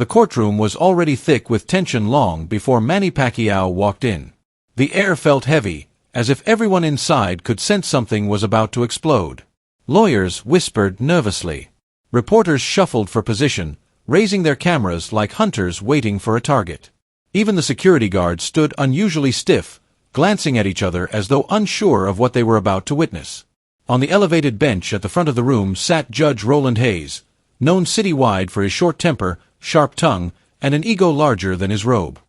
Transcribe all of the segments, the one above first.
The courtroom was already thick with tension long before Manny Pacquiao walked in. The air felt heavy, as if everyone inside could sense something was about to explode. Lawyers whispered nervously. Reporters shuffled for position, raising their cameras like hunters waiting for a target. Even the security guards stood unusually stiff, glancing at each other as though unsure of what they were about to witness. On the elevated bench at the front of the room sat Judge Roland Hayes, known citywide for his short temper, sharp tongue, and an ego larger than his robe.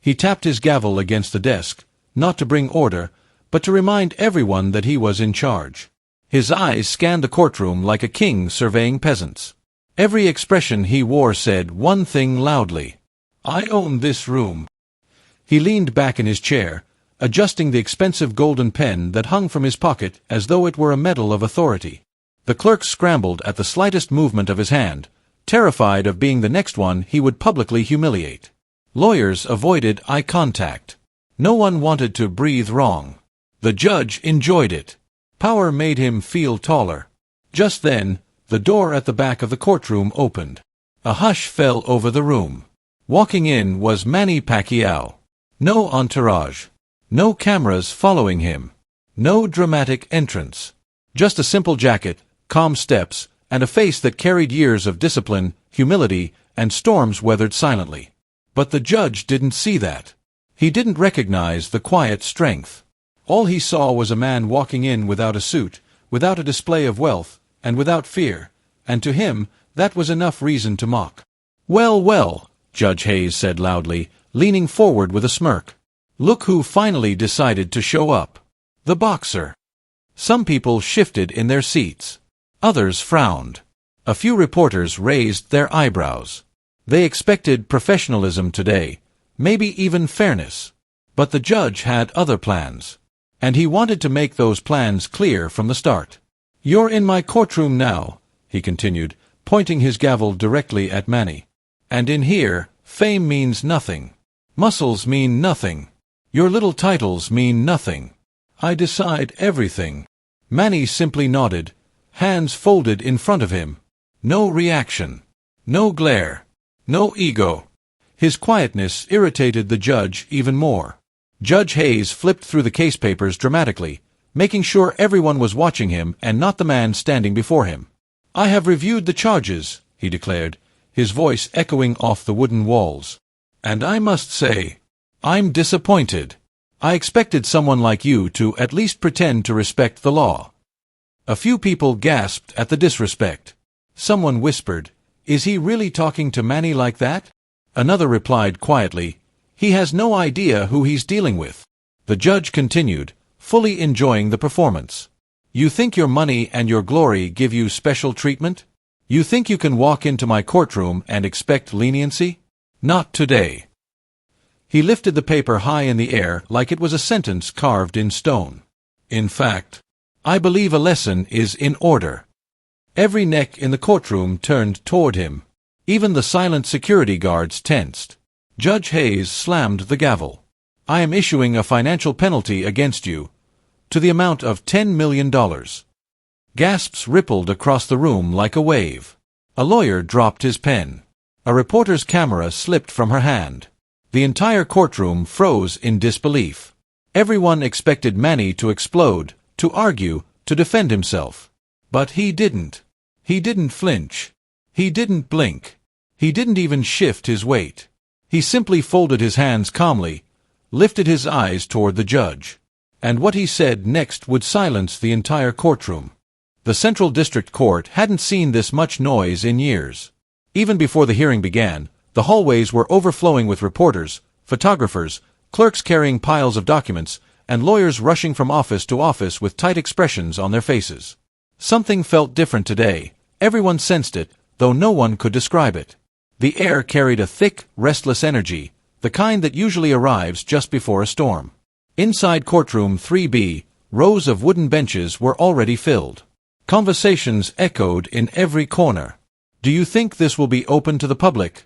He tapped his gavel against the desk, not to bring order, but to remind everyone that he was in charge. His eyes scanned the courtroom like a king surveying peasants. Every expression he wore said one thing loudly: "I own this room." He leaned back in his chair, adjusting the expensive golden pen that hung from his pocket as though it were a medal of authority. The clerks scrambled at the slightest movement of his hand, terrified of being the next one he would publicly humiliate. Lawyers avoided eye contact. No one wanted to breathe wrong. The judge enjoyed it. Power made him feel taller. Just then, the door at the back of the courtroom opened. A hush fell over the room. Walking in was Manny Pacquiao. No entourage. No cameras following him. No dramatic entrance. Just a simple jacket, calm steps, and a face that carried years of discipline, humility, and storms weathered silently. But the judge didn't see that. He didn't recognize the quiet strength. All he saw was a man walking in without a suit, without a display of wealth, and without fear, and to him, that was enough reason to mock. "Well, well," Judge Hayes said loudly, leaning forward with a smirk. "Look who finally decided to show up. The boxer." Some people shifted in their seats. Others frowned. A few reporters raised their eyebrows. They expected professionalism today, maybe even fairness. But the judge had other plans. And he wanted to make those plans clear from the start. "You're in my courtroom now," he continued, pointing his gavel directly at Manny. "And in here, fame means nothing. Muscles mean nothing. Your little titles mean nothing. I decide everything." Manny simply nodded, hands folded in front of him. No reaction. No glare. No ego. His quietness irritated the judge even more. Judge Hayes flipped through the case papers dramatically, making sure everyone was watching him and not the man standing before him. "I have reviewed the charges," he declared, his voice echoing off the wooden walls. "And I must say, I'm disappointed. I expected someone like you to at least pretend to respect the law." A few people gasped at the disrespect. Someone whispered, "Is he really talking to Manny like that?" Another replied quietly, "He has no idea who he's dealing with." The judge continued, fully enjoying the performance. "You think your money and your glory give you special treatment? You think you can walk into my courtroom and expect leniency? Not today." He lifted the paper high in the air like it was a sentence carved in stone. "In fact, I believe a lesson is in order." Every neck in the courtroom turned toward him. Even the silent security guards tensed. Judge Hayes slammed the gavel. "I am issuing a financial penalty against you, to the amount of $10 million. Gasps rippled across the room like a wave. A lawyer dropped his pen. A reporter's camera slipped from her hand. The entire courtroom froze in disbelief. Everyone expected Manny to explode, to argue, to defend himself. But he didn't. He didn't flinch. He didn't blink. He didn't even shift his weight. He simply folded his hands calmly, lifted his eyes toward the judge. And what he said next would silence the entire courtroom. The Central District Court hadn't seen this much noise in years. Even before the hearing began, the hallways were overflowing with reporters, photographers, clerks carrying piles of documents, and lawyers rushing from office to office with tight expressions on their faces. Something felt different today. Everyone sensed it, though no one could describe it. The air carried a thick, restless energy, the kind that usually arrives just before a storm. Inside courtroom 3B, rows of wooden benches were already filled. Conversations echoed in every corner. "Do you think this will be open to the public?"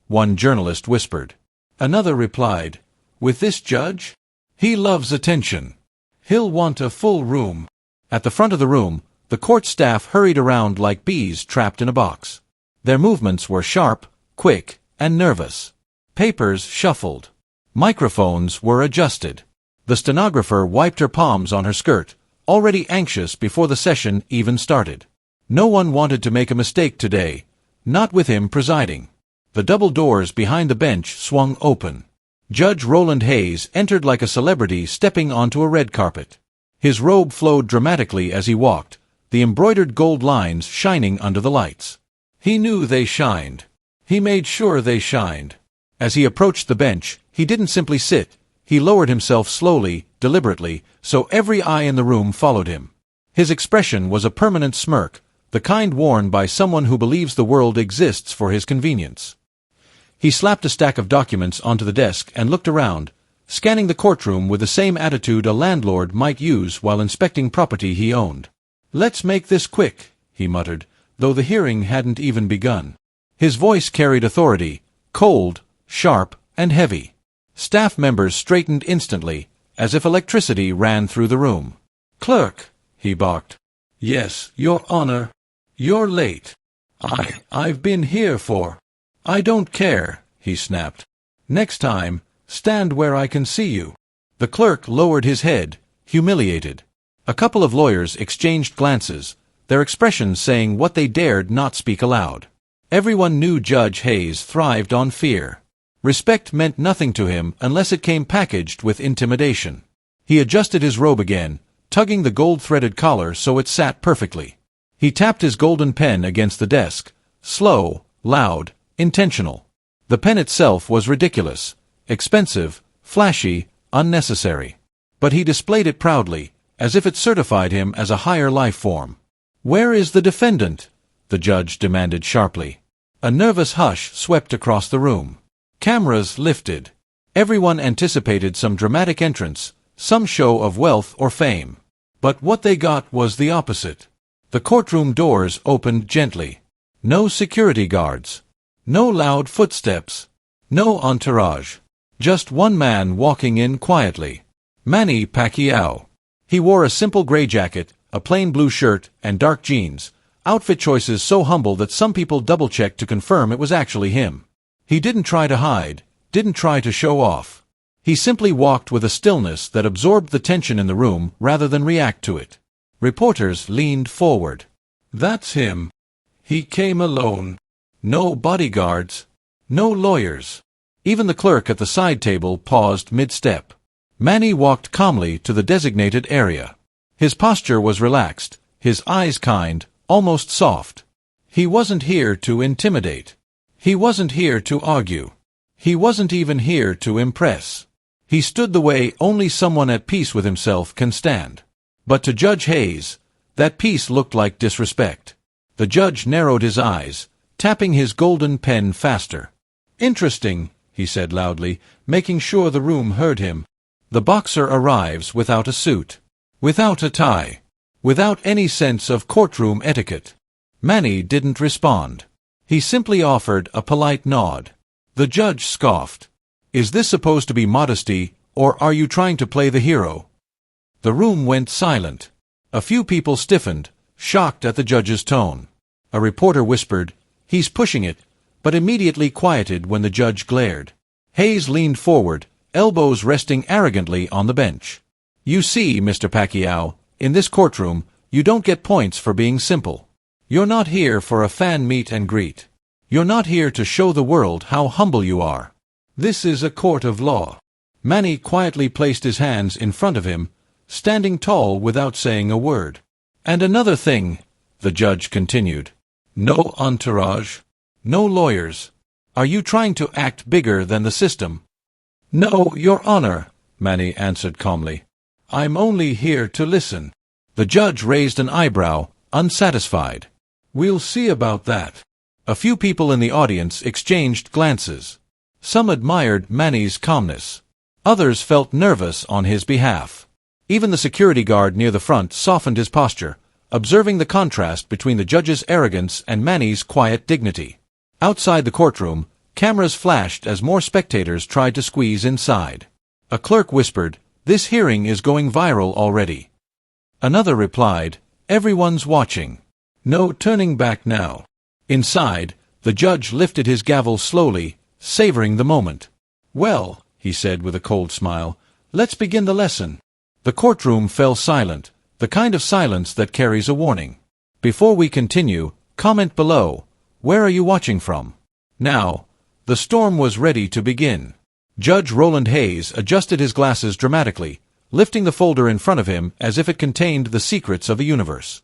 one journalist whispered. Another replied, "With this judge? He loves attention. He'll want a full room." At the front of the room, the court staff hurried around like bees trapped in a box. Their movements were sharp, quick, and nervous. Papers shuffled. Microphones were adjusted. The stenographer wiped her palms on her skirt, already anxious before the session even started. No one wanted to make a mistake today, not with him presiding. The double doors behind the bench swung open. Judge Roland Hayes entered like a celebrity stepping onto a red carpet. His robe flowed dramatically as he walked, the embroidered gold lines shining under the lights. He knew they shined. He made sure they shined. As he approached the bench, he didn't simply sit. He lowered himself slowly, deliberately, so every eye in the room followed him. His expression was a permanent smirk, the kind worn by someone who believes the world exists for his convenience. He slapped a stack of documents onto the desk and looked around, scanning the courtroom with the same attitude a landlord might use while inspecting property he owned. "Let's make this quick," he muttered, though the hearing hadn't even begun. His voice carried authority, cold, sharp, and heavy. Staff members straightened instantly, as if electricity ran through the room. "Clerk," he barked. "Yes, Your Honor. You're late. I've been here for—" "I don't care," he snapped. "Next time, stand where I can see you." The clerk lowered his head, humiliated. A couple of lawyers exchanged glances, their expressions saying what they dared not speak aloud. Everyone knew Judge Hayes thrived on fear. Respect meant nothing to him unless it came packaged with intimidation. He adjusted his robe again, tugging the gold-threaded collar so it sat perfectly. He tapped his golden pen against the desk, slow, loud, intentional. The pen itself was ridiculous, expensive, flashy, unnecessary. But he displayed it proudly, as if it certified him as a higher life form. "Where is the defendant?" the judge demanded sharply. A nervous hush swept across the room. Cameras lifted. Everyone anticipated some dramatic entrance, some show of wealth or fame. But what they got was the opposite. The courtroom doors opened gently. No security guards. No loud footsteps. No entourage. Just one man walking in quietly. Manny Pacquiao. He wore a simple gray jacket, a plain blue shirt, and dark jeans, outfit choices so humble that some people double-checked to confirm it was actually him. He didn't try to hide, didn't try to show off. He simply walked with a stillness that absorbed the tension in the room rather than react to it. Reporters leaned forward. "That's him. He came alone. No bodyguards. No lawyers." Even the clerk at the side table paused mid-step. Manny walked calmly to the designated area. His posture was relaxed, his eyes kind, almost soft. He wasn't here to intimidate. He wasn't here to argue. He wasn't even here to impress. He stood the way only someone at peace with himself can stand. But to Judge Hayes, that peace looked like disrespect. The judge narrowed his eyes, tapping his golden pen faster. "Interesting," he said loudly, making sure the room heard him. "The boxer arrives without a suit, without a tie, without any sense of courtroom etiquette." Manny didn't respond. He simply offered a polite nod. The judge scoffed. "Is this supposed to be modesty, or are you trying to play the hero?" The room went silent. A few people stiffened, shocked at the judge's tone. A reporter whispered, "He's pushing it," but immediately quieted when the judge glared. Hayes leaned forward, elbows resting arrogantly on the bench. "You see, Mr. Pacquiao, in this courtroom, you don't get points for being simple. You're not here for a fan meet and greet. You're not here to show the world how humble you are. This is a court of law." Manny quietly placed his hands in front of him, standing tall without saying a word. "And another thing," the judge continued. "No entourage. No lawyers. Are you trying to act bigger than the system?" "No, Your Honor," Manny answered calmly. "I'm only here to listen." The judge raised an eyebrow, unsatisfied. "We'll see about that." A few people in the audience exchanged glances. Some admired Manny's calmness. Others felt nervous on his behalf. Even the security guard near the front softened his posture, observing the contrast between the judge's arrogance and Manny's quiet dignity. Outside the courtroom, cameras flashed as more spectators tried to squeeze inside. A clerk whispered, "This hearing is going viral already." Another replied, "Everyone's watching. No turning back now." Inside, the judge lifted his gavel slowly, savoring the moment. "Well," he said with a cold smile, "let's begin the lesson." The courtroom fell silent, the kind of silence that carries a warning. Before we continue, comment below, where are you watching from? Now, the storm was ready to begin. Judge Roland Hayes adjusted his glasses dramatically, lifting the folder in front of him as if it contained the secrets of the universe.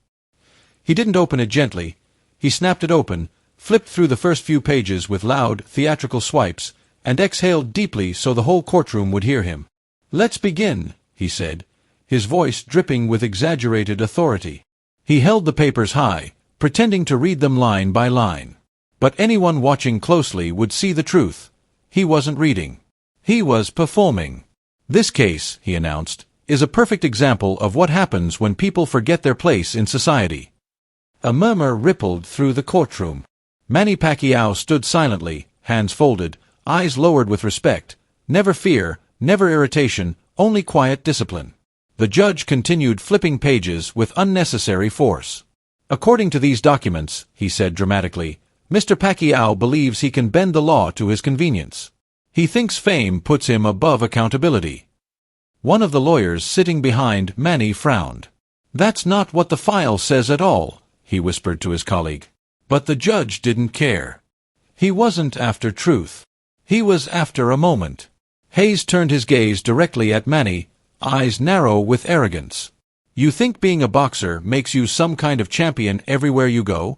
He didn't open it gently. He snapped it open, flipped through the first few pages with loud, theatrical swipes, and exhaled deeply so the whole courtroom would hear him. "Let's begin," he said, his voice dripping with exaggerated authority. He held the papers high, pretending to read them line by line. But anyone watching closely would see the truth. He wasn't reading. He was performing. "This case," he announced, "is a perfect example of what happens when people forget their place in society." A murmur rippled through the courtroom. Manny Pacquiao stood silently, hands folded, eyes lowered with respect. Never fear, never irritation, only quiet discipline. The judge continued flipping pages with unnecessary force. "According to these documents," he said dramatically, "Mr. Pacquiao believes he can bend the law to his convenience. He thinks fame puts him above accountability." One of the lawyers sitting behind Manny frowned. "That's not what the file says at all," he whispered to his colleague. But the judge didn't care. He wasn't after truth. He was after a moment. Hayes turned his gaze directly at Manny, eyes narrow with arrogance. "You think being a boxer makes you some kind of champion everywhere you go?"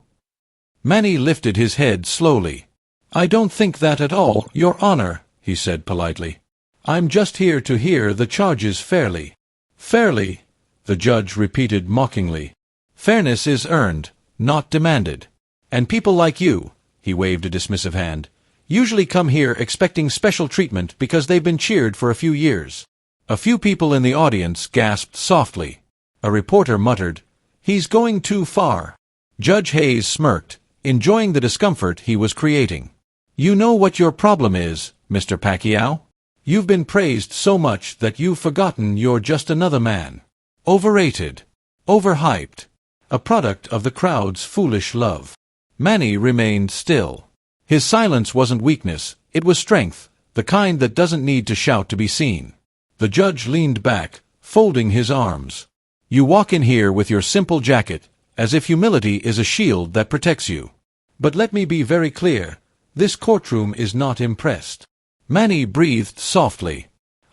Manny lifted his head slowly. "I don't think that at all, Your Honor," he said politely. "I'm just here to hear the charges fairly." "Fairly?" the judge repeated mockingly. "Fairness is earned, not demanded. And people like you," he waved a dismissive hand, "usually come here expecting special treatment because they've been cheered for a few years." A few people in the audience gasped softly. A reporter muttered, "He's going too far." Judge Hayes smirked, enjoying the discomfort he was creating. "You know what your problem is, Mr. Pacquiao? You've been praised so much that you've forgotten you're just another man. Overrated. Overhyped. A product of the crowd's foolish love." Manny remained still. His silence wasn't weakness, it was strength, the kind that doesn't need to shout to be seen. The judge leaned back, folding his arms. "You walk in here with your simple jacket, as if humility is a shield that protects you. But let me be very clear, this courtroom is not impressed." Manny breathed softly.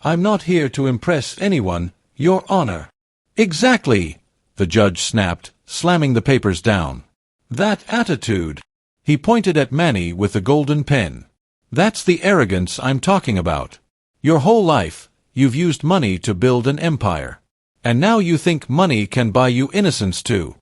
"I'm not here to impress anyone, Your Honor." "Exactly!" the judge snapped, slamming the papers down. "That attitude." He pointed at Manny with the golden pen. "That's the arrogance I'm talking about. Your whole life, you've used money to build an empire. And now you think money can buy you innocence too."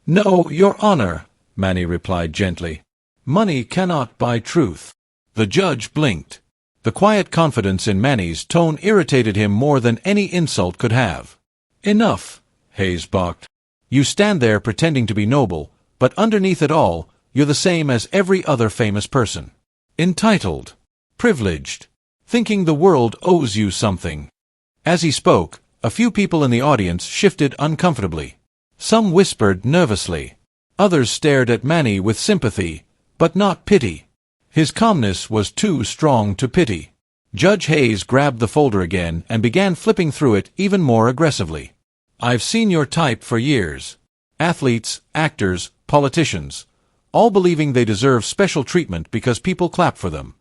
"No, Your Honor," Manny replied gently. "Money cannot buy truth." The judge blinked. The quiet confidence in Manny's tone irritated him more than any insult could have. "Enough," Hayes barked. "You stand there pretending to be noble, but underneath it all, you're the same as every other famous person. Entitled. Privileged. Thinking the world owes you something." As he spoke, a few people in the audience shifted uncomfortably. Some whispered nervously. Others stared at Manny with sympathy, but not pity. His calmness was too strong to pity. Judge Hayes grabbed the folder again and began flipping through it even more aggressively. "I've seen your type for years. Athletes, actors, politicians, all believing they deserve special treatment because people clap for them."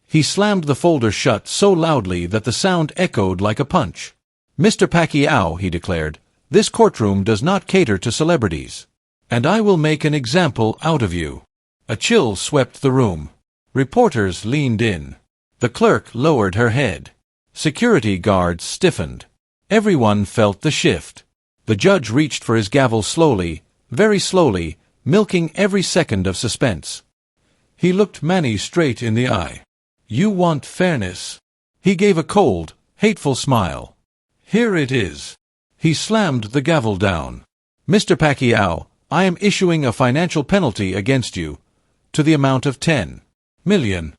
He slammed the folder shut so loudly that the sound echoed like a punch. "Mr. Pacquiao," he declared, "this courtroom does not cater to celebrities. And I will make an example out of you." A chill swept the room. Reporters leaned in. The clerk lowered her head. Security guards stiffened. Everyone felt the shift. The judge reached for his gavel slowly, very slowly, milking every second of suspense. He looked Manny straight in the eye. "You want fairness." He gave a cold, hateful smile. "Here it is." He slammed the gavel down. "Mr. Pacquiao, I am issuing a financial penalty against you, to the amount of $10 million.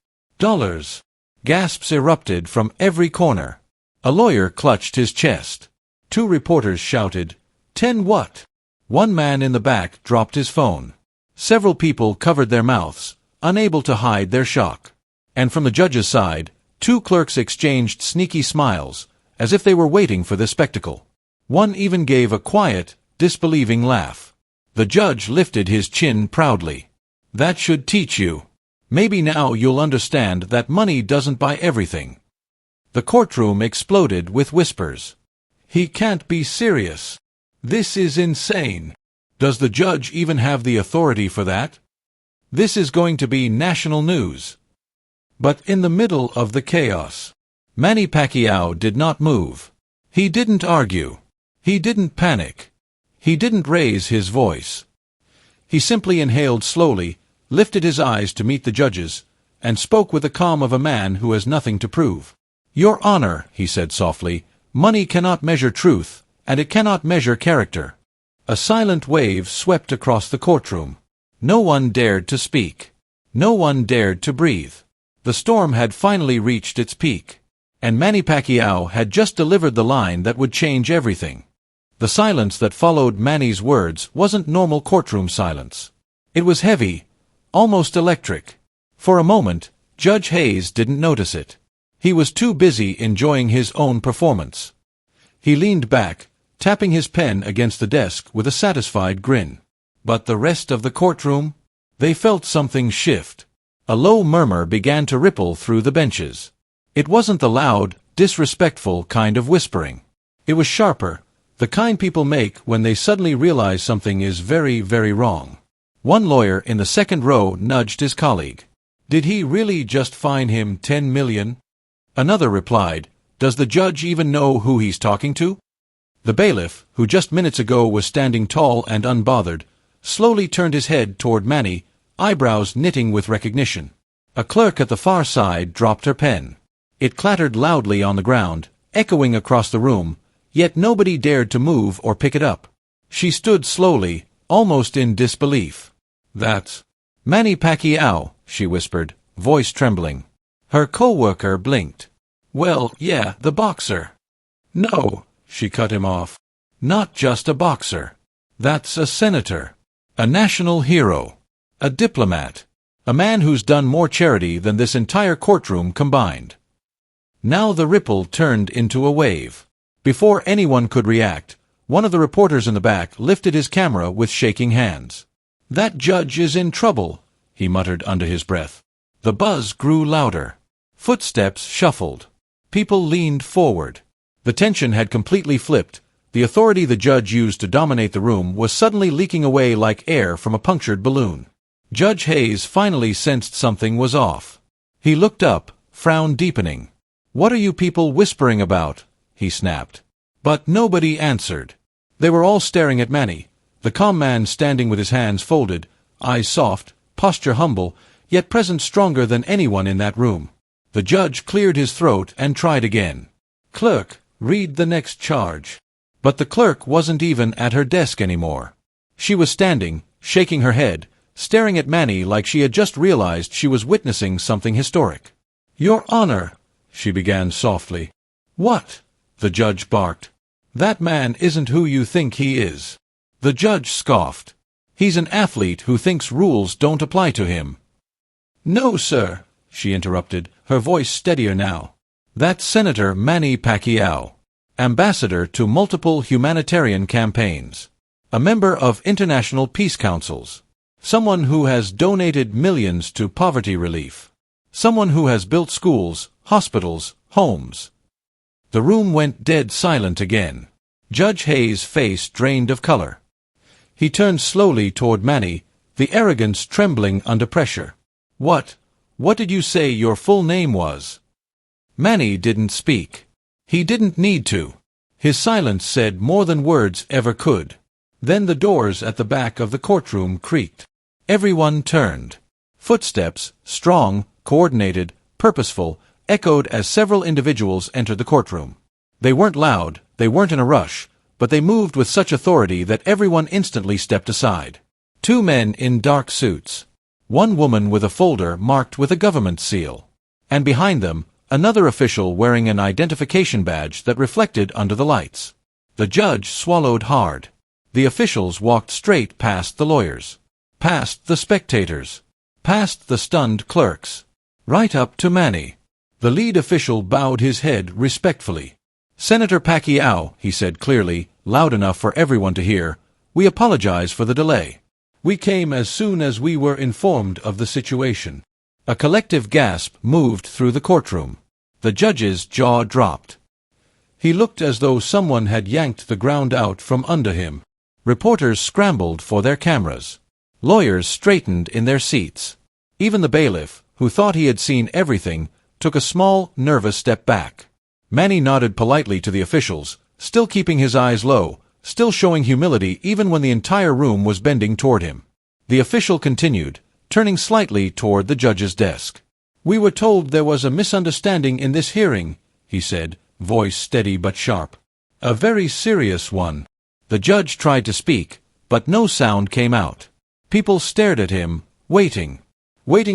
Gasps erupted from every corner. A lawyer clutched his chest. Two reporters shouted, "10 what?" One man in the back dropped his phone. Several people covered their mouths, unable to hide their shock. And from the judge's side, two clerks exchanged sneaky smiles, as if they were waiting for this spectacle. One even gave a quiet, disbelieving laugh. The judge lifted his chin proudly. That should teach you. Maybe now you'll understand that money doesn't buy everything. The courtroom exploded with whispers. He can't be serious. This is insane. Does the judge even have the authority for that? This is going to be national news. But in the middle of the chaos, Manny Pacquiao did not move. He didn't argue. He didn't panic. He didn't raise his voice. He simply inhaled slowly, lifted his eyes to meet the judge's, and spoke with the calm of a man who has nothing to prove. "Your Honor," he said softly, "money cannot measure truth, and it cannot measure character." A silent wave swept across the courtroom. No one dared to speak. No one dared to breathe. The storm had finally reached its peak, and Manny Pacquiao had just delivered the line that would change everything. The silence that followed Manny's words wasn't normal courtroom silence. It was heavy, almost electric. For a moment, Judge Hayes didn't notice it. He was too busy enjoying his own performance. He leaned back, tapping his pen against the desk with a satisfied grin. But the rest of the courtroom? They felt something shift. A low murmur began to ripple through the benches. It wasn't the loud, disrespectful kind of whispering. It was sharper, the kind people make when they suddenly realize something is very, very wrong. One lawyer in the second row nudged his colleague. "Did he really just fine him 10 million? Another replied, "Does the judge even know who he's talking to?" The bailiff, who just minutes ago was standing tall and unbothered, slowly turned his head toward Manny, eyebrows knitting with recognition. A clerk at the far side dropped her pen. It clattered loudly on the ground, echoing across the room, yet nobody dared to move or pick it up. She stood slowly, almost in disbelief. "That's Manny Pacquiao," she whispered, voice trembling. Her co-worker blinked. "Well, yeah, the boxer." "No," she cut him off. "Not just a boxer. That's a senator. A national hero. A diplomat. A man who's done more charity than this entire courtroom combined." Now the ripple turned into a wave. Before anyone could react, one of the reporters in the back lifted his camera with shaking hands. "That judge is in trouble," he muttered under his breath. The buzz grew louder. Footsteps shuffled. People leaned forward. The tension had completely flipped. The authority the judge used to dominate the room was suddenly leaking away like air from a punctured balloon. Judge Hayes finally sensed something was off. He looked up, frown deepening. "What are you people whispering about?" he snapped. But nobody answered. They were all staring at Manny, the calm man standing with his hands folded, eyes soft, posture humble, yet presence stronger than anyone in that room. The judge cleared his throat and tried again. "Clerk, read the next charge." But the clerk wasn't even at her desk anymore. She was standing, shaking her head, staring at Manny like she had just realized she was witnessing something historic. "Your Honor," she began softly. "What?" the judge barked. "That man isn't who you think he is." The judge scoffed. "He's an athlete who thinks rules don't apply to him." "No, sir," she interrupted, her voice steadier now. "That's Senator Manny Pacquiao, ambassador to multiple humanitarian campaigns, a member of international peace councils, someone who has donated millions to poverty relief, someone who has built schools, hospitals, homes." The room went dead silent again. Judge Hayes' face drained of color. He turned slowly toward Manny, the arrogance trembling under pressure. What did you say your full name was?" Manny didn't speak. He didn't need to. His silence said more than words ever could. Then the doors at the back of the courtroom creaked. Everyone turned. Footsteps, strong, coordinated, purposeful, echoed as several individuals entered the courtroom. They weren't loud, they weren't in a rush, but they moved with such authority that everyone instantly stepped aside. Two men in dark suits. One woman with a folder marked with a government seal. And behind them, another official wearing an identification badge that reflected under the lights. The judge swallowed hard. The officials walked straight past the lawyers, past the spectators, past the stunned clerks. right up to Manny. The lead official bowed his head respectfully. "Senator Pacquiao," he said clearly, loud enough for everyone to hear, "we apologize for the delay. We came as soon as we were informed of the situation." A collective gasp moved through the courtroom. The judge's jaw dropped. He looked as though someone had yanked the ground out from under him. Reporters scrambled for their cameras. Lawyers straightened in their seats. Even the bailiff, who thought he had seen everything, took a small, nervous step back. Manny nodded politely to the officials, still keeping his eyes low, still showing humility even when the entire room was bending toward him. The official continued, turning slightly toward the judge's desk. "We were told there was a misunderstanding in this hearing," he said, voice steady but sharp. "A very serious one." The judge tried to speak, but no sound came out. People stared at him, waiting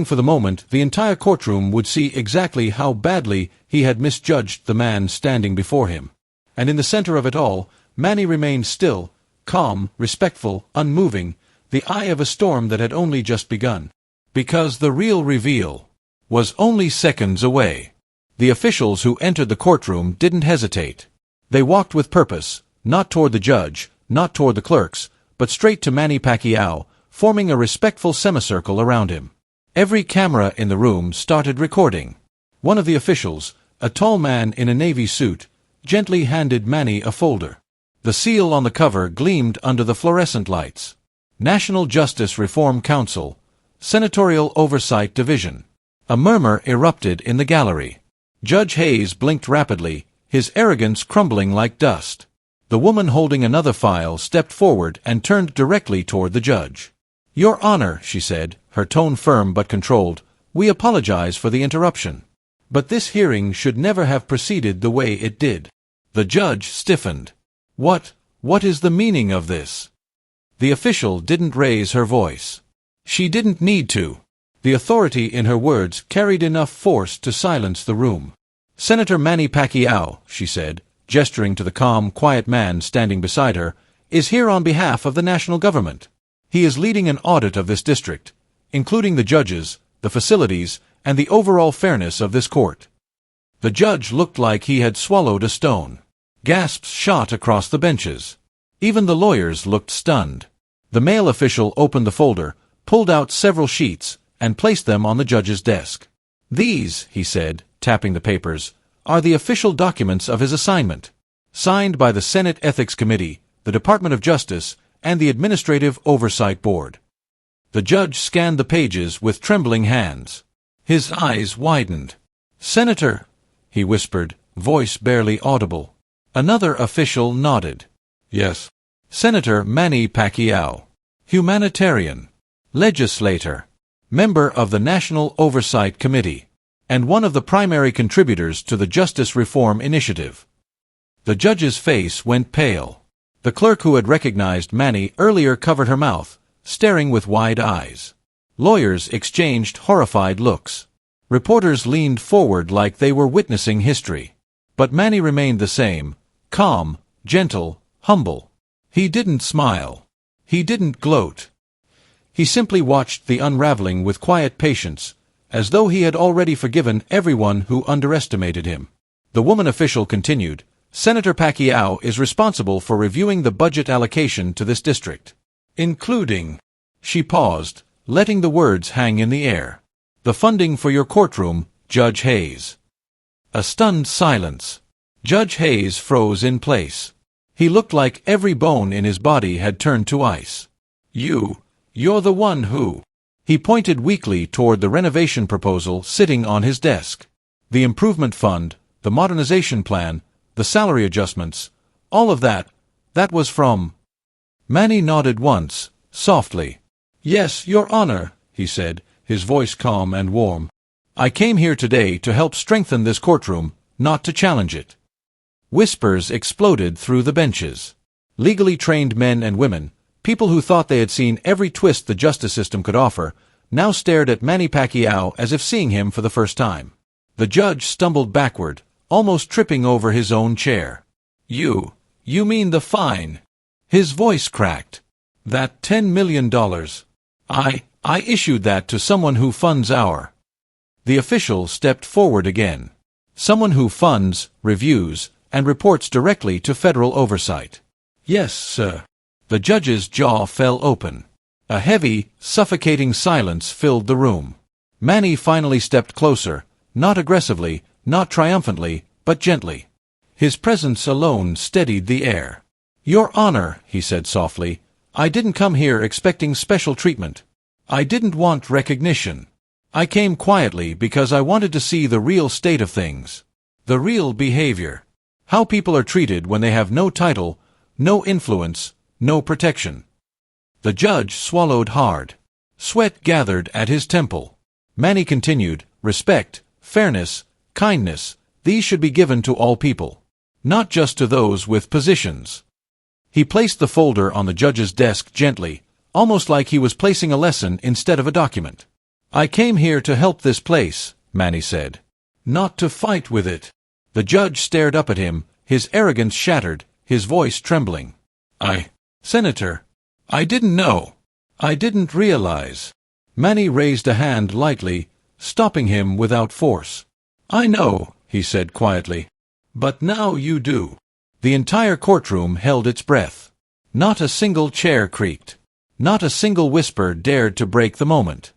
for the moment the entire courtroom would see exactly how badly he had misjudged the man standing before him. And in the center of it all, Manny remained still, calm, respectful, unmoving, the eye of a storm that had only just begun. Because the real reveal was only seconds away. The officials who entered the courtroom didn't hesitate. They walked with purpose, not toward the judge, not toward the clerks, but straight to Manny Pacquiao, forming a respectful semicircle around him. Every camera in the room started recording. One of the officials, a tall man in a navy suit, gently handed Manny a folder. The seal on the cover gleamed under the fluorescent lights. National Justice Reform Council, Senatorial Oversight Division. A murmur erupted in the gallery. Judge Hayes blinked rapidly, his arrogance crumbling like dust. The woman holding another file stepped forward and turned directly toward the judge. "Your Honor," she said, her tone firm but controlled, "we apologize for the interruption. But this hearing should never have proceeded the way it did." The judge stiffened. What is the meaning of this?" The official didn't raise her voice. She didn't need to. The authority in her words carried enough force to silence the room. "Senator Manny Pacquiao," she said, gesturing to the calm, quiet man standing beside her, "is here on behalf of the national government. He is leading an audit of this district, including the judges, the facilities, and the overall fairness of this court." The judge looked like he had swallowed a stone. Gasps shot across the benches. Even the lawyers looked stunned. The male official opened the folder, pulled out several sheets, and placed them on the judge's desk. "These," he said, tapping the papers, "are the official documents of his assignment, signed by the Senate Ethics Committee, the Department of Justice, and the Administrative Oversight Board." The judge scanned the pages with trembling hands. His eyes widened. "Senator," he whispered, voice barely audible. Another official nodded. "Yes." "Senator Manny Pacquiao, humanitarian, legislator, member of the National Oversight Committee, and one of the primary contributors to the Justice Reform Initiative." The judge's face went pale. The clerk who had recognized Manny earlier covered her mouth, staring with wide eyes. Lawyers exchanged horrified looks. Reporters leaned forward like they were witnessing history. But Manny remained the same, calm, gentle, humble. He didn't smile. He didn't gloat. He simply watched the unraveling with quiet patience, as though he had already forgiven everyone who underestimated him. The woman official continued, "Senator Pacquiao is responsible for reviewing the budget allocation to this district, including—" She paused, letting the words hang in the air. "The funding for your courtroom, Judge Hayes." A stunned silence. Judge Hayes froze in place. He looked like every bone in his body had turned to ice. You're the one who—" He pointed weakly toward the renovation proposal sitting on his desk. "The improvement fund, the modernization plan, the salary adjustments, all of that was from—" Manny nodded once, softly. "Yes, Your Honor," he said, his voice calm and warm. "I came here today to help strengthen this courtroom, not to challenge it." Whispers exploded through the benches. Legally trained men and women, people who thought they had seen every twist the justice system could offer, now stared at Manny Pacquiao as if seeing him for the first time. The judge stumbled backward, almost tripping over his own chair. You mean the fine?" His voice cracked. "That $10 million. I issued that to someone who funds our—" The official stepped forward again. Someone who funds, reviews, and reports directly to federal oversight. Yes, sir. The judge's jaw fell open. A heavy, suffocating silence filled the room. Manny finally stepped closer, not aggressively, not triumphantly, but gently. His presence alone steadied the air. "Your Honor," he said softly, "I didn't come here expecting special treatment. I didn't want recognition. I came quietly because I wanted to see the real state of things. The real behavior. How people are treated when they have no title, no influence, no protection." The judge swallowed hard. Sweat gathered at his temple. Manny continued, "Respect, fairness, kindness, these should be given to all people. Not just to those with positions." He placed the folder on the judge's desk gently, almost like he was placing a lesson instead of a document. "I came here to help this place," Manny said. "Not to fight with it." The judge stared up at him, his arrogance shattered, his voice trembling. Senator, I didn't know. I didn't realize." Manny raised a hand lightly, stopping him without force. "I know," he said quietly. "But now you do." The entire courtroom held its breath. Not a single chair creaked. Not a single whisper dared to break the moment.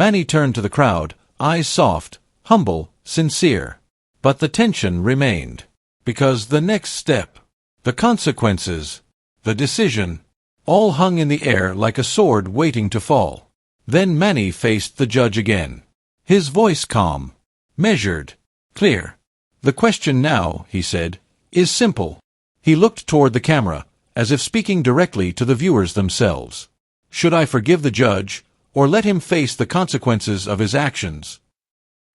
Manny turned to the crowd, eyes soft, humble, sincere. But the tension remained. Because the next step, the consequences, the decision, all hung in the air like a sword waiting to fall. Then Manny faced the judge again. His voice calm, measured, clear. "The question now," he said, "is simple." He looked toward the camera, as if speaking directly to the viewers themselves. "Should I forgive the judge, or let him face the consequences of his actions?"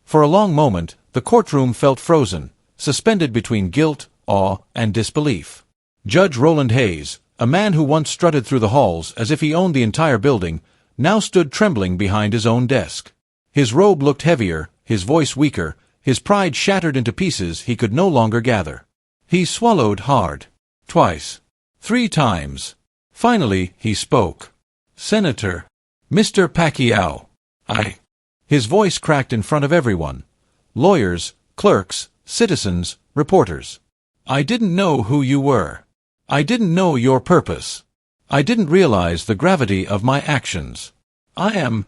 For a long moment, the courtroom felt frozen, suspended between guilt, awe, and disbelief. Judge Roland Hayes, a man who once strutted through the halls as if he owned the entire building, now stood trembling behind his own desk. His robe looked heavier, his voice weaker, his pride shattered into pieces he could no longer gather. He swallowed hard. Twice. 3 times. Finally, he spoke. "Senator, Mr. Pacquiao, His voice cracked in front of everyone. Lawyers, clerks, citizens, reporters. "I didn't know who you were. I didn't know your purpose. I didn't realize the gravity of my actions. I am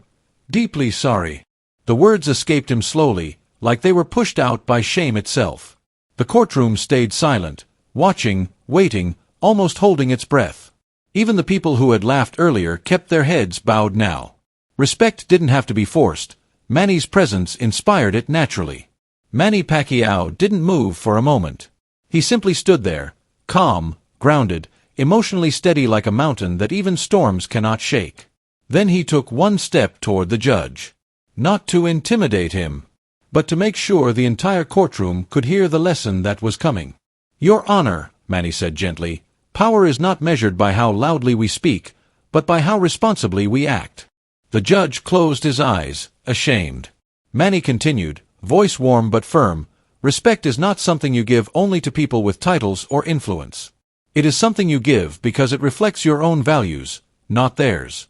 deeply sorry." The words escaped him slowly, like they were pushed out by shame itself. The courtroom stayed silent, watching, waiting, almost holding its breath. Even the people who had laughed earlier kept their heads bowed now. Respect didn't have to be forced. Manny's presence inspired it naturally. Manny Pacquiao didn't move for a moment. He simply stood there, calm, grounded, emotionally steady like a mountain that even storms cannot shake. Then he took one step toward the judge. Not to intimidate him, but to make sure the entire courtroom could hear the lesson that was coming. "Your Honor," Manny said gently, "power is not measured by how loudly we speak, but by how responsibly we act." The judge closed his eyes, ashamed. Manny continued, voice warm but firm, "Respect is not something you give only to people with titles or influence. It is something you give because it reflects your own values, not theirs."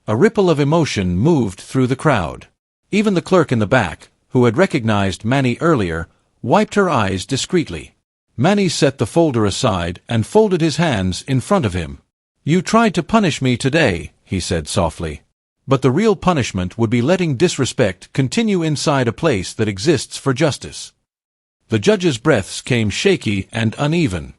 A ripple of emotion moved through the crowd. Even the clerk in the back, who had recognized Manny earlier, wiped her eyes discreetly. Manny set the folder aside and folded his hands in front of him. "You tried to punish me today," he said softly. "But the real punishment would be letting disrespect continue inside a place that exists for justice." The judge's breaths came shaky and uneven.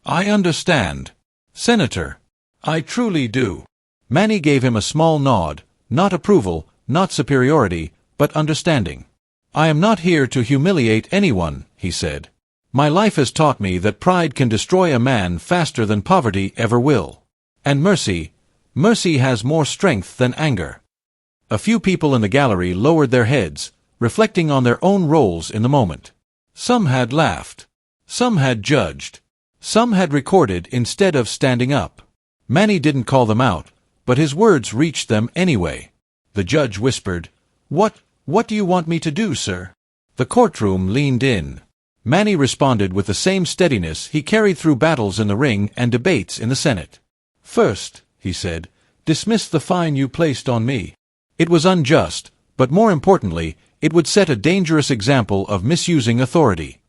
"I understand, Senator. I truly do." Manny gave him a small nod, not approval, not superiority, but understanding. "I am not here to humiliate anyone," he said. "My life has taught me that pride can destroy a man faster than poverty ever will. And mercy has more strength than anger." A few people in the gallery lowered their heads, reflecting on their own roles in the moment. Some had laughed. Some had judged. Some had recorded instead of standing up. Manny didn't call them out, but his words reached them anyway. The judge whispered, What do you want me to do, sir?" The courtroom leaned in. Manny responded with the same steadiness he carried through battles in the ring and debates in the Senate. "First," he said, "dismiss the fine you placed on me. It was unjust, but more importantly, It would set a dangerous example of misusing authority.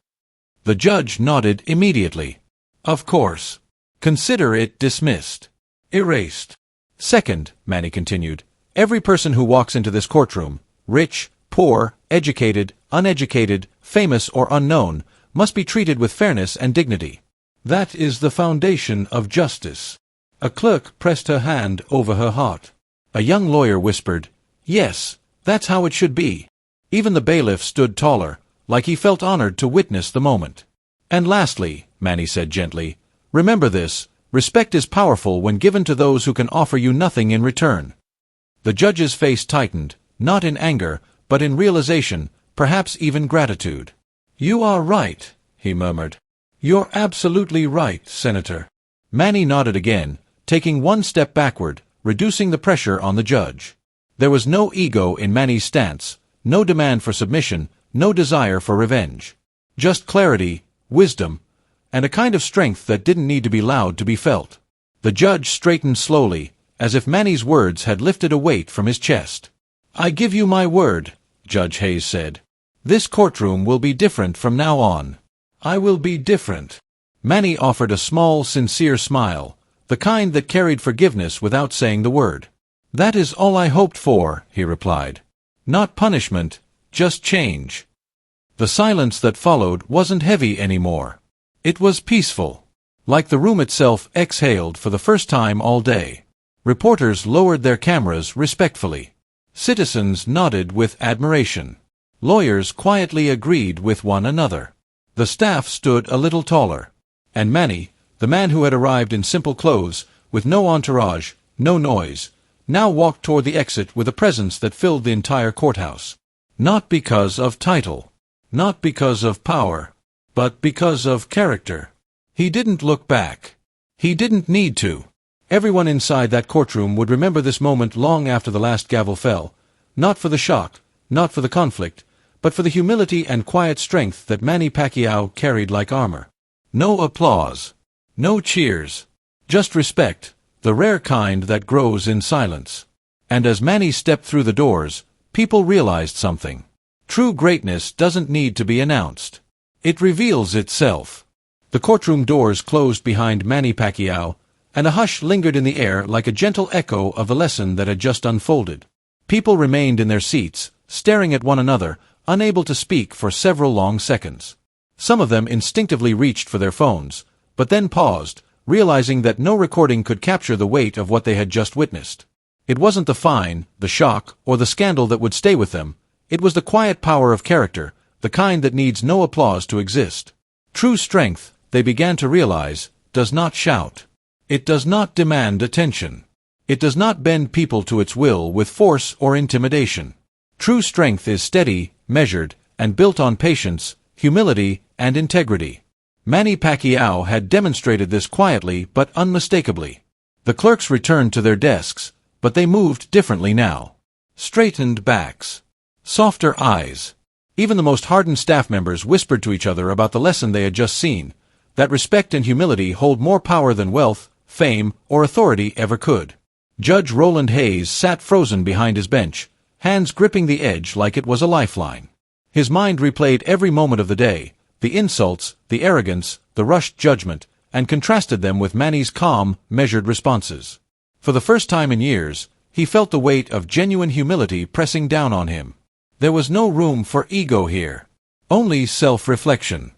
The judge nodded immediately. Of course. Consider it dismissed. Erased. Second, Manny continued, every person who walks into this courtroom, rich, poor, educated, uneducated, famous or unknown, must be treated with fairness and dignity. That is the foundation of justice. A clerk pressed her hand over her heart. A young lawyer whispered, Yes, that's how it should be. Even the bailiff stood taller, like he felt honored to witness the moment. And lastly, Manny said gently, remember this, respect is powerful when given to those who can offer you nothing in return. The judge's face tightened, not in anger, but in realization, perhaps even gratitude. You are right, he murmured. You're absolutely right, Senator. Manny nodded again, taking one step backward, reducing the pressure on the judge. There was no ego in Manny's stance, no demand for submission, no desire for revenge. Just clarity, wisdom, and a kind of strength that didn't need to be loud to be felt. The judge straightened slowly, as if Manny's words had lifted a weight from his chest. I give you my word, Judge Hayes said. This courtroom will be different from now on. I will be different. Manny offered a small, sincere smile, the kind that carried forgiveness without saying the word. That is all I hoped for, he replied. Not punishment, just change. The silence that followed wasn't heavy anymore. It was peaceful. Like the room itself exhaled for the first time all day. Reporters lowered their cameras respectfully. Citizens nodded with admiration. Lawyers quietly agreed with one another. The staff stood a little taller. And Manny, the man who had arrived in simple clothes, with no entourage, no noise, now walked toward the exit with a presence that filled the entire courthouse. Not because of title. Not because of power. But because of character. He didn't look back. He didn't need to. Everyone inside that courtroom would remember this moment long after the last gavel fell, not for the shock, not for the conflict, but for the humility and quiet strength that Manny Pacquiao carried like armor. No applause. No cheers. Just respect, the rare kind that grows in silence. And as Manny stepped through the doors, people realized something. True greatness doesn't need to be announced. It reveals itself. The courtroom doors closed behind Manny Pacquiao, and a hush lingered in the air like a gentle echo of the lesson that had just unfolded. People remained in their seats, staring at one another, unable to speak for several long seconds. Some of them instinctively reached for their phones, but then paused, realizing that no recording could capture the weight of what they had just witnessed. It wasn't the fine, the shock, or the scandal that would stay with them. It was the quiet power of character, the kind that needs no applause to exist. True strength, they began to realize, does not shout. It does not demand attention. It does not bend people to its will with force or intimidation. True strength is steady, measured, and built on patience, humility, and integrity. Manny Pacquiao had demonstrated this quietly but unmistakably. The clerks returned to their desks, but they moved differently now. Straightened backs. Softer eyes. Even the most hardened staff members whispered to each other about the lesson they had just seen, that respect and humility hold more power than wealth, fame, or authority ever could. Judge Roland Hayes sat frozen behind his bench, hands gripping the edge like it was a lifeline. His mind replayed every moment of the day, the insults, the arrogance, the rushed judgment, and contrasted them with Manny's calm, measured responses. For the first time in years, he felt the weight of genuine humility pressing down on him. There was no room for ego here. Only self-reflection.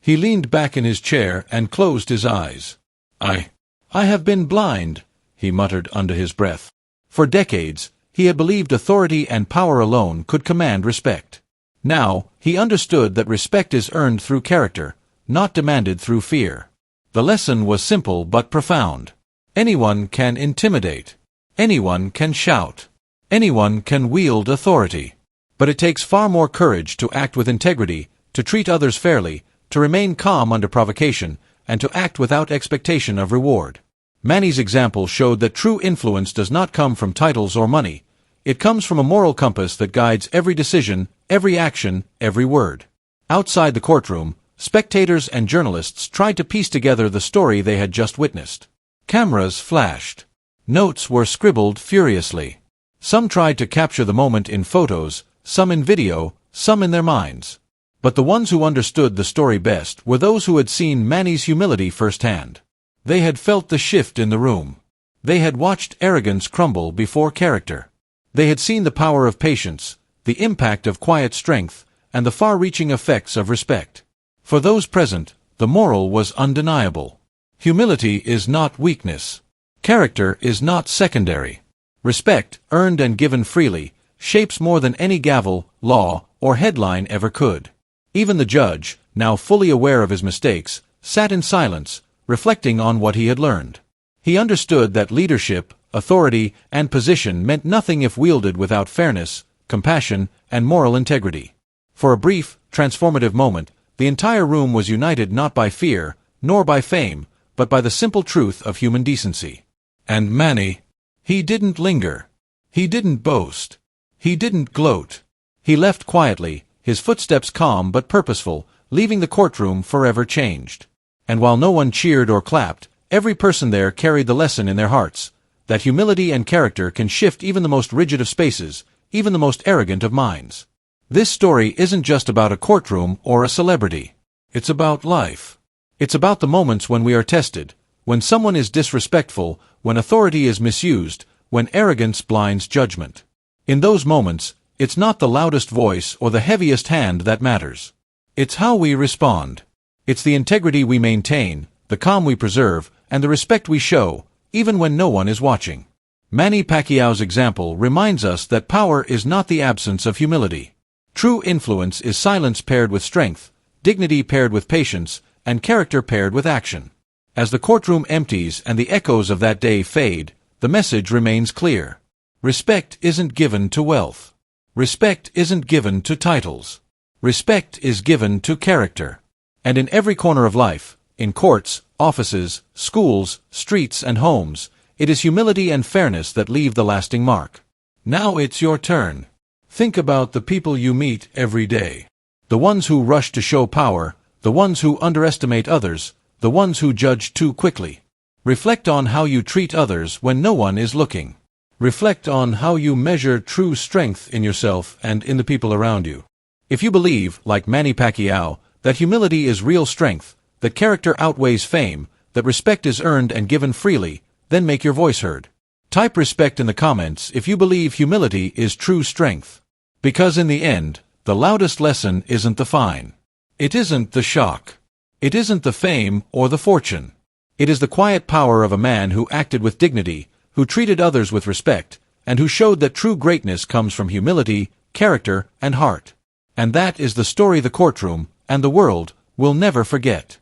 He leaned back in his chair and closed his eyes. I have been blind, he muttered under his breath. For decades, he had believed authority and power alone could command respect. Now, he understood that respect is earned through character, not demanded through fear. The lesson was simple but profound. Anyone can intimidate. Anyone can shout. Anyone can wield authority. But it takes far more courage to act with integrity, to treat others fairly, to remain calm under provocation, and to act without expectation of reward. Manny's example showed that true influence does not come from titles or money. It comes from a moral compass that guides every decision, every action, every word. Outside the courtroom, spectators and journalists tried to piece together the story they had just witnessed. Cameras flashed. Notes were scribbled furiously. Some tried to capture the moment in photos, some in video, some in their minds. But the ones who understood the story best were those who had seen Manny's humility firsthand. They had felt the shift in the room. They had watched arrogance crumble before character. They had seen the power of patience, the impact of quiet strength, and the far-reaching effects of respect. For those present, the moral was undeniable. Humility is not weakness. Character is not secondary. Respect, earned and given freely, shapes more than any gavel, law, or headline ever could. Even the judge, now fully aware of his mistakes, sat in silence, reflecting on what he had learned. He understood that leadership, authority, and position meant nothing if wielded without fairness, compassion, and moral integrity. For a brief, transformative moment, the entire room was united not by fear, nor by fame, but by the simple truth of human decency. And Manny, he didn't linger. He didn't boast. He didn't gloat. He left quietly, his footsteps calm but purposeful, leaving the courtroom forever changed. And while no one cheered or clapped, every person there carried the lesson in their hearts, that humility and character can shift even the most rigid of spaces, even the most arrogant of minds. This story isn't just about a courtroom or a celebrity. It's about life. It's about the moments when we are tested, when someone is disrespectful, when authority is misused, when arrogance blinds judgment. In those moments, it's not the loudest voice or the heaviest hand that matters. It's how we respond. It's the integrity we maintain, the calm we preserve, and the respect we show, even when no one is watching. Manny Pacquiao's example reminds us that power is not the absence of humility. True influence is silence paired with strength, dignity paired with patience, and character paired with action. As the courtroom empties and the echoes of that day fade, the message remains clear. Respect isn't given to wealth. Respect isn't given to titles. Respect is given to character. And in every corner of life, in courts, offices, schools, streets, and homes, it is humility and fairness that leave the lasting mark. Now it's your turn. Think about the people you meet every day. The ones who rush to show power, the ones who underestimate others, the ones who judge too quickly. Reflect on how you treat others when no one is looking. Reflect on how you measure true strength in yourself and in the people around you. If you believe, like Manny Pacquiao, that humility is real strength, that character outweighs fame, that respect is earned and given freely, then make your voice heard. Type respect in the comments if you believe humility is true strength. Because in the end, the loudest lesson isn't the fine. It isn't the shock. It isn't the fame or the fortune. It is the quiet power of a man who acted with dignity, who treated others with respect, and who showed that true greatness comes from humility, character, and heart. And that is the story the courtroom, and the world, will never forget.